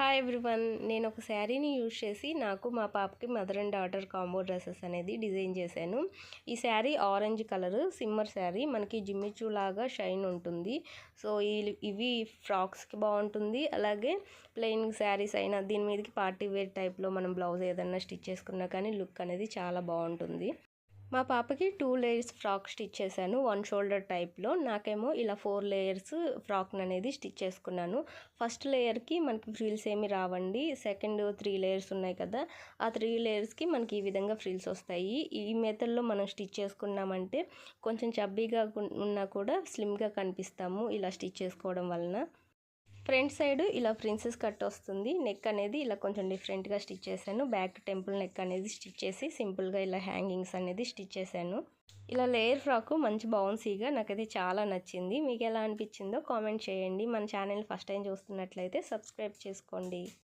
Hi everyone, నేను ఒక శారీని యూజ్ చేసి నాకు మా పాపకి mother and daughter combo dresses అనేది డిజైన్ చేశాను. ఈ శారీ ఆరెంజ్ కలర్ సిమ్మర్ శారీ, మనకి జిమ్మిచూ లాగా షైన్ ఉంటుంది. సో ఇవి ఫ్రాక్స్కి బాగుంటుంది. అలాగే ప్లెయిన్ శారీస్ అయినా దీని మీదకి పార్టీ వేర్ టైప్లో మనం బ్లౌజ్ ఏదన్నా స్టిచ్ చేసుకున్నా కానీ లుక్ అనేది చాలా బాగుంటుంది. మా పాపకి 2 లేయర్స్ ఫ్రాక్ స్టిచ్ చేశాను, 1 షోల్డర్ టైప్లో. నాకేమో ఇలా 4 లేయర్స్ ఫ్రాక్ అనేది స్టిచ్ చేసుకున్నాను. ఫస్ట్ లేయర్కి మనకి ఫ్రిల్స్ ఏమి రావండి. సెకండ్ 3 లేయర్స్ ఉన్నాయి కదా, ఆ 3 లేయర్స్కి మనకి ఈ విధంగా ఫ్రిల్స్ వస్తాయి. ఈ మెథడ్లో మనం స్టిచ్ చేసుకున్నామంటే కొంచెం చబ్బీగా ఉన్నా కూడా స్లిమ్గా కనిపిస్తాము ఇలా స్టిచ్ చేసుకోవడం వలన. ఫ్రంట్ సైడ్ ఇలా ప్రిన్సెస్ కట్ వస్తుంది. నెక్ అనేది ఇలా కొంచెం డిఫరెంట్గా స్టిచ్ చేశాను. బ్యాక్ టెంపుల్ నెక్ అనేది స్టిచ్ చేసి సింపుల్గా ఇలా హ్యాంగింగ్స్ అనేది స్టిచ్ చేశాను. ఇలా లేయర్ ఫ్రాక్ మంచి బౌన్సీగా నాకైతే చాలా నచ్చింది. మీకు ఎలా అనిపించిందో కామెంట్ చేయండి. మన ఛానల్ ఫస్ట్ టైం చూస్తున్నట్లయితే సబ్స్క్రైబ్ చేసుకోండి.